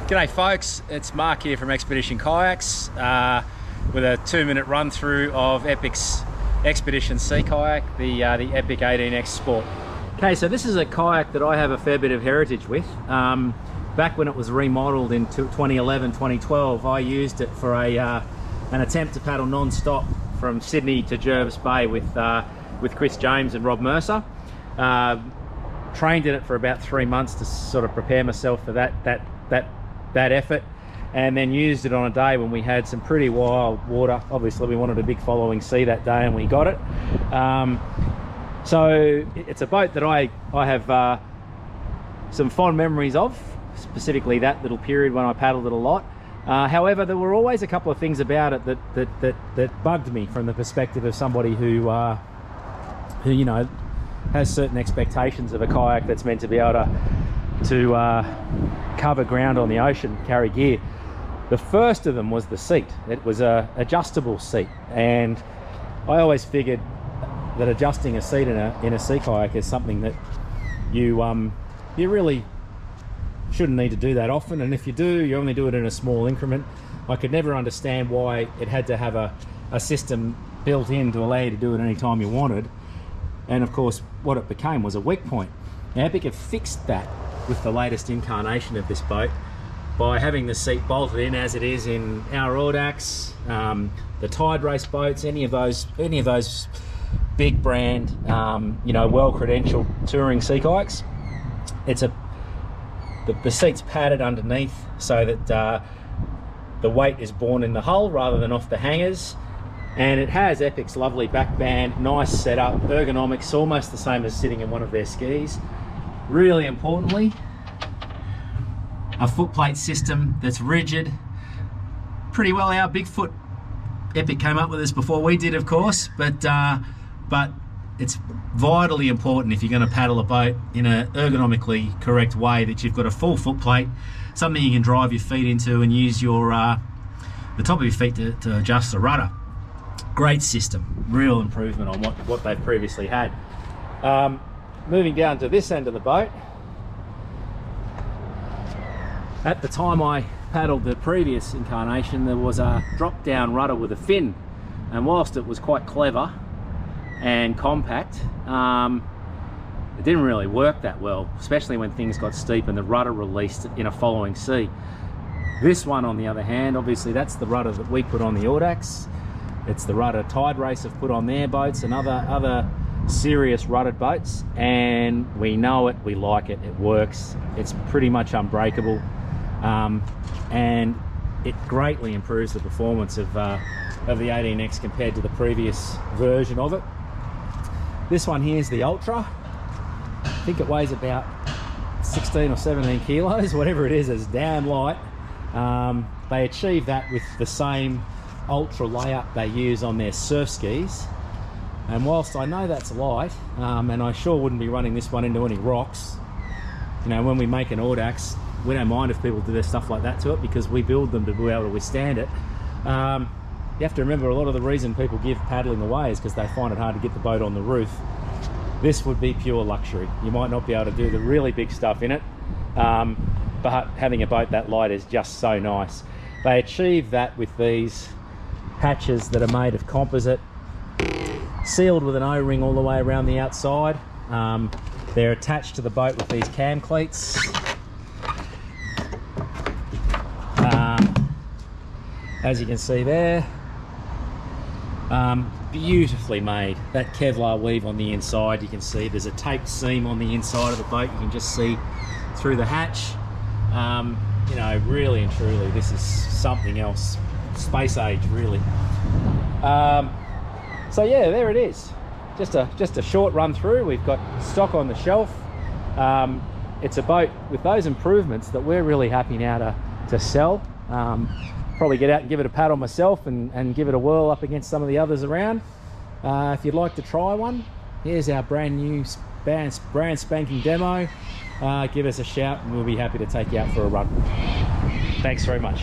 G'day folks, it's Mark here from Expedition Kayaks with a 2-minute run through of Epic's Expedition Sea Kayak, the Epic 18X Sport. Okay, so this is a kayak that I have a fair bit of heritage with. Back when it was remodeled in 2011, 2012, I used it for an attempt to paddle non-stop from Sydney to Jervis Bay with Chris James and Rob Mercer. Trained in it for about 3 months to sort of prepare myself for that effort, and then used it on a day when we had some pretty wild water. Obviously we wanted a big following sea that day and we got it. So it's a boat that I have some fond memories of, specifically that little period when I paddled it a lot. However, there were always a couple of things about it that bugged me from the perspective of somebody who you know, has certain expectations of a kayak that's meant to be able to cover ground on the ocean, carry gear. The first of them was the seat. It was a adjustable seat, and I always figured that adjusting a seat in a sea kayak is something that you really shouldn't need to do that often, and if you do, you only do it in a small increment. I could never understand why it had to have a system built in to allow you to do it any time you wanted, and of course what it became was a weak point. Now Epic have fixed that with the latest incarnation of this boat by having the seat bolted in as it is in our Audax, the Tide Race boats, any of those big brand, you know, well-credentialed touring sea kayaks. The seat's padded underneath so that the weight is borne in the hull rather than off the hangers, and it has Epic's lovely back band, nice setup, ergonomics, almost the same as sitting in one of their skis. Really importantly, a footplate system that's rigid. Pretty well our Bigfoot. Epic came up with this before we did, of course, but it's vitally important if you're going to paddle a boat in an ergonomically correct way that you've got a full footplate, something you can drive your feet into and use your the top of your feet to adjust the rudder. Great system, real improvement on what they've previously had. Moving down to this end of the boat, at the time I paddled the previous incarnation, there was a drop-down rudder with a fin, and whilst it was quite clever and compact, it didn't really work that well, especially when things got steep and the rudder released in a following sea. This one, on the other hand, obviously that's the rudder that we put on the Audax. It's the rudder Tide Race have put on their boats and other serious ruddered boats, and we know it, we like it, it works, it's pretty much unbreakable, and it greatly improves the performance of the 18X compared to the previous version of it. This one here is the Ultra. I think it weighs about 16 or 17 kilos, whatever it is, it's damn light. They achieve that with the same Ultra layup they use on their surf skis. And whilst I know that's light, and I sure wouldn't be running this one into any rocks, you know, when we make an Audax, we don't mind if people do their stuff like that to it because we build them to be able to withstand it. You have to remember, a lot of the reason people give paddling away is because they find it hard to get the boat on the roof. This would be pure luxury. You might not be able to do the really big stuff in it, but having a boat that light is just so nice. They achieve that with these hatches that are made of composite, sealed with an O-ring all the way around the outside. They're attached to the boat with these cam cleats. As you can see there, beautifully made. That Kevlar weave on the inside, you can see there's a taped seam on the inside of the boat, you can just see through the hatch. You know, really and truly, this is something else, space age really. So yeah, there it is. Just a short run through. We've got stock on the shelf. It's a boat with those improvements that we're really happy now to sell. Probably get out and give it a paddle myself and give it a whirl up against some of the others around. If you'd like to try one, here's our brand new brand spanking demo. Give us a shout and we'll be happy to take you out for a run. Thanks very much.